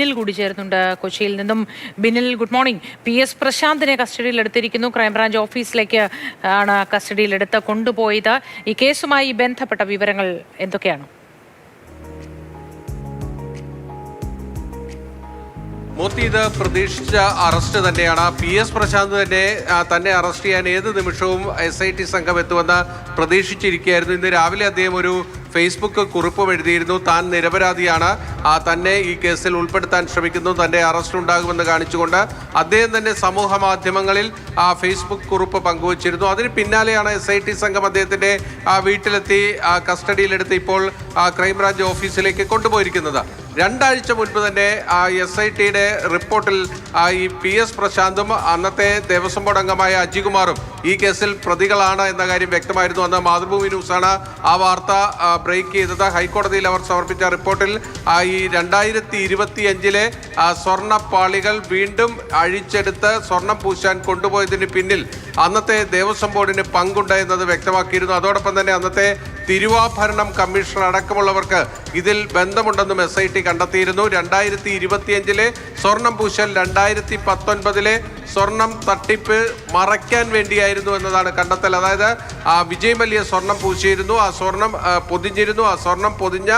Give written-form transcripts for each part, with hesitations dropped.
ബിന്നിൽ കൂടി ചേർന്നുണ്ട് കൊച്ചിയിൽ നിന്നും. ബിന്നിൽ, ഗുഡ് മോർണിംഗ്. PS പ്രശാന്തിനെ കസ്റ്റഡിയിലെടുത്തിരിക്കുന്നു. ക്രൈംബ്രാഞ്ച് ഓഫീസിലേക്ക് ആണ് കസ്റ്റഡിയിലെടുത്ത് കൊണ്ടുപോയത്. ഈ കേസുമായി ബന്ധപ്പെട്ട വിവരങ്ങൾ എന്തൊക്കെയാണ്? മൂർത്തി, ഇത് പ്രതീക്ഷിച്ച അറസ്റ്റ് തന്നെയാണ്. PS പ്രശാന്ത് തന്നെ അറസ്റ്റ് ചെയ്യാൻ ഏത് നിമിഷവും SIT സംഘം എത്തുമെന്ന് പ്രതീക്ഷിച്ചിരിക്കുകയായിരുന്നു. ഇന്ന് രാവിലെ അദ്ദേഹം ഒരു ഫേസ്ബുക്ക് കുറിപ്പും എഴുതിയിരുന്നു. താൻ നിരപരാധിയാണ്, തന്നെ ഈ കേസിൽ ഉൾപ്പെടുത്താൻ ശ്രമിക്കുന്നു, തന്റെ അറസ്റ്റ് ഉണ്ടാകുമെന്ന് കാണിച്ചുകൊണ്ട് അദ്ദേഹം തന്നെ സമൂഹ മാധ്യമങ്ങളിൽ ഫേസ്ബുക്ക് കുറിപ്പ് പങ്കുവച്ചിരുന്നു. അതിന് പിന്നാലെയാണ് SIT സംഘം അദ്ദേഹത്തിന്റെ വീട്ടിലെത്തി കസ്റ്റഡിയിലെടുത്ത് ഇപ്പോൾ ക്രൈംബ്രാഞ്ച് ഓഫീസിലേക്ക് കൊണ്ടുപോയിരിക്കുന്നത്. 2 ആഴ്ച മുൻപ് തന്നെ SITയുടെ റിപ്പോർട്ടിൽ ഈ PS പ്രശാന്തും അന്നത്തെ ദേവസ്വം ബോർഡ് അംഗമായ അജികുമാറും ഈ കേസിൽ പ്രതികളാണ് എന്ന കാര്യം വ്യക്തമായിരുന്നു. അന്ന് മാതൃഭൂമി ന്യൂസാണ് ആ വാർത്ത ബ്രേക്ക് ചെയ്തത്. ഹൈക്കോടതിയിൽ അവർ സമർപ്പിച്ച റിപ്പോർട്ടിൽ ഈ 2025 സ്വർണ്ണപ്പാളികൾ വീണ്ടും അഴിച്ചെടുത്ത് സ്വർണം പൂശാൻ കൊണ്ടുപോയതിന് പിന്നിൽ അന്നത്തെ ദേവസ്വം ബോർഡിന് പങ്കുണ്ട് എന്നത് വ്യക്തമാക്കിയിരുന്നു. അതോടൊപ്പം തന്നെ അന്നത്തെ തിരുവാഭരണം കമ്മീഷണർ അടക്കമുള്ളവർക്ക് ഇതിൽ ബന്ധമുണ്ടെന്നും SIT കണ്ടെത്തിയിരുന്നു. 2025 സ്വർണം പൂശൽ 2019 സ്വർണം തട്ടിപ്പ് മറയ്ക്കാൻ വേണ്ടിയായിരുന്നു എന്നതാണ് കണ്ടെത്തൽ. അതായത് വിജയ് മല്യ സ്വർണം പൂശിയിരുന്നു, ആ സ്വർണം പൊതിഞ്ഞിരുന്നു. ആ സ്വർണം പൊതിഞ്ഞ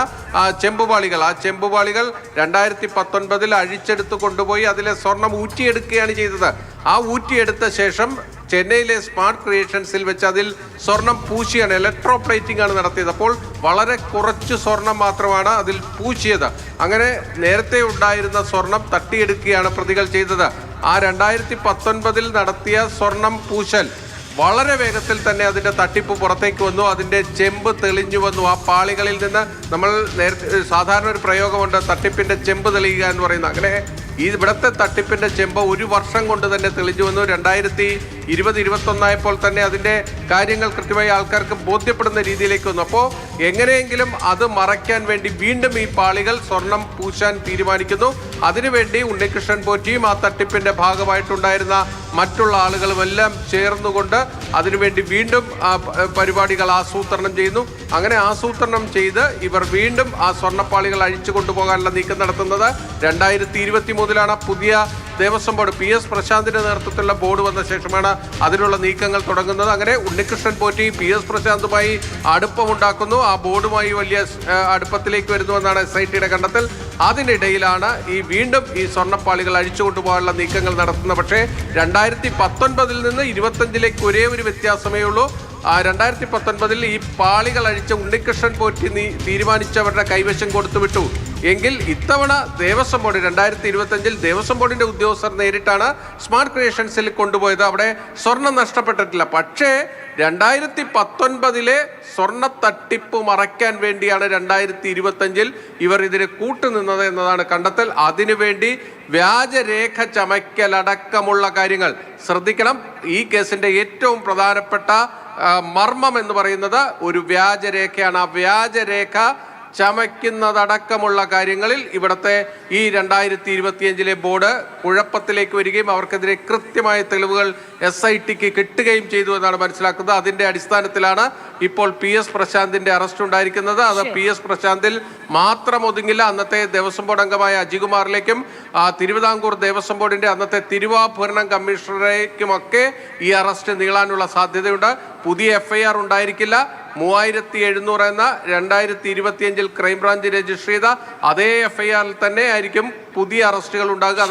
ചെമ്പുപാളികൾ, ആ ചെമ്പുപാളികൾ 2019 അഴിച്ചെടുത്ത് കൊണ്ടുപോയി അതിലെ സ്വർണം ഊറ്റിയെടുക്കുകയാണ് ചെയ്തത്. ആ ഊറ്റിയെടുത്ത ശേഷം ചെന്നൈയിലെ സ്മാർട്ട് ക്രിയേഷൻസിൽ വെച്ച് അതിൽ സ്വർണം പൂശിയാണ്, ഇലക്ട്രോപ്ലേറ്റിംഗ് ആണ് നടത്തിയത്. അപ്പോൾ വളരെ കുറച്ച് സ്വർണം മാത്രമാണ് അതിൽ പൂശിയത്. അങ്ങനെ നേരത്തെ ഉണ്ടായിരുന്ന സ്വർണം തട്ടിയെടുക്കുകയാണ് പ്രതികൾ ചെയ്തത്. ആ 2019 നടത്തിയ സ്വർണം പൂശൽ വളരെ വേഗത്തിൽ തന്നെ അതിൻ്റെ തട്ടിപ്പ് പുറത്തേക്ക് വന്നു. അതിൻ്റെ ചെമ്പ് തെളിഞ്ഞു വന്നു. ആ പാളികളിൽ നിന്ന് നമ്മൾ നേരത്തെ സാധാരണ ഒരു പ്രയോഗമുണ്ട്, തട്ടിപ്പിൻ്റെ ചെമ്പ് തെളിയുക എന്ന് പറയുന്നത്. അങ്ങനെ ഇവിടുത്തെ തട്ടിപ്പിന്റെ ചെമ്പ് 1 വർഷം കൊണ്ട് തന്നെ തെളിഞ്ഞു വന്നു. 2020-21 ആയപ്പോൾ തന്നെ അതിന്റെ കാര്യങ്ങൾ കൃത്യമായി ആൾക്കാർക്ക് ബോധ്യപ്പെടുന്ന രീതിയിലേക്ക് വന്നു. അപ്പോൾ എങ്ങനെയെങ്കിലും അത് മറയ്ക്കാൻ വേണ്ടി വീണ്ടും ഈ പാളികൾ സ്വർണം പൂശാൻ തീരുമാനിക്കുന്നു. അതിനുവേണ്ടി ഉണ്ണികൃഷ്ണൻ പോറ്റിയും ആ തട്ടിപ്പിന്റെ ഭാഗമായിട്ടുണ്ടായിരുന്ന മറ്റുള്ള ആളുകളുമെല്ലാം ചേർന്നുകൊണ്ട് അതിനുവേണ്ടി വീണ്ടും പരിപാടികൾ ആസൂത്രണം ചെയ്യുന്നു. അങ്ങനെ ആസൂത്രണം ചെയ്ത് ഇവർ വീണ്ടും ആ സ്വർണ്ണപ്പാളികൾ അഴിച്ചു കൊണ്ടുപോകാനുള്ള നീക്കം നടത്തുന്നത് 2023 പുതിയ ദേവസ്വം ബോർഡ് PS പ്രശാന്തിന്റെ നേതൃത്വത്തിലുള്ള ബോർഡ് വന്ന ശേഷമാണ് അതിനുള്ള നീക്കങ്ങൾ തുടങ്ങുന്നത്. അങ്ങനെ ഉണ്ണികൃഷ്ണൻ പോറ്റി PS പ്രശാന്തുമായി അടുപ്പമുണ്ടാക്കുന്നു, ആ ബോർഡുമായി വലിയ അടുപ്പത്തിലേക്ക് വരുന്നുവെന്നാണ് SITയുടെ കണ്ടെത്തൽ. അതിനിടയിലാണ് വീണ്ടും ഈ സ്വർണ്ണപ്പാളികൾ അഴിച്ചുകൊണ്ടുപോകാനുള്ള നീക്കങ്ങൾ നടത്തുന്നത്. പക്ഷേ 2019 നിന്ന് 25 ഒരേ ഒരു വ്യത്യാസമേ ഉള്ളൂ. 2019 ഈ പാളികൾ അഴിച്ച ഉണ്ണികൃഷ്ണൻ പോറ്റി തീരുമാനിച്ചവരുടെ കൈവശം കൊടുത്തുവിട്ടു. എങ്കിൽ ഇത്തവണ ദേവസ്വം ബോർഡ് 2025 ദേവസ്വം ബോർഡിന്റെ ഉദ്യോഗസ്ഥർ നേരിട്ടാണ് സ്മാർട്ട് ക്രിയേഷൻസിൽ കൊണ്ടുപോയത്. അവിടെ സ്വർണം നഷ്ടപ്പെട്ടിട്ടില്ല. പക്ഷേ 2019 സ്വർണ്ണ തട്ടിപ്പ് മറയ്ക്കാൻ വേണ്ടിയാണ് 2025 ഇവർ ഇതിന് കൂട്ടുനിന്നത് എന്നതാണ് കണ്ടെത്തൽ. അതിനുവേണ്ടി വ്യാജരേഖ ചമയ്ക്കലടക്കമുള്ള കാര്യങ്ങൾ ശ്രദ്ധിക്കണം. ഈ കേസിന്റെ ഏറ്റവും പ്രധാനപ്പെട്ട മർമ്മം എന്ന് പറയുന്നത് ഒരു വ്യാജരേഖയാണ്. ആ വ്യാജരേഖ ചമയ്ക്കുന്നതടക്കമുള്ള കാര്യങ്ങളിൽ ഇവിടുത്തെ ഈ 2025 ബോർഡ് കുഴപ്പത്തിലേക്ക് വരികയും അവർക്കെതിരെ കൃത്യമായ തെളിവുകൾ SITക്ക് കിട്ടുകയും ചെയ്തു എന്നാണ് മനസ്സിലാക്കുന്നത്. അതിന്റെ അടിസ്ഥാനത്തിലാണ് ഇപ്പോൾ PS പ്രശാന്തിന്റെ അറസ്റ്റ് ഉണ്ടായിരിക്കുന്നത്. അത് PS പ്രശാന്തിൽ മാത്രം ഒതുങ്ങില്ല. അന്നത്തെ ദേവസ്വം ബോർഡ് അംഗമായ അജികുമാറിലേക്കും തിരുവിതാംകൂർ ദേവസ്വം ബോർഡിന്റെ അന്നത്തെ തിരുവാഭരണം കമ്മീഷണറേക്കുമൊക്കെ ഈ അറസ്റ്റ് നീളാനുള്ള സാധ്യതയുണ്ട്. പുതിയ FIR ഉണ്ടായിരിക്കില്ല. 3700 എന്ന 2025 ക്രൈംബ്രാഞ്ച് രജിസ്റ്റർ ചെയ്ത അതേ FIR തന്നെ ആയിരിക്കും പുതിയ അറസ്റ്റുകൾ ഉണ്ടാകുക.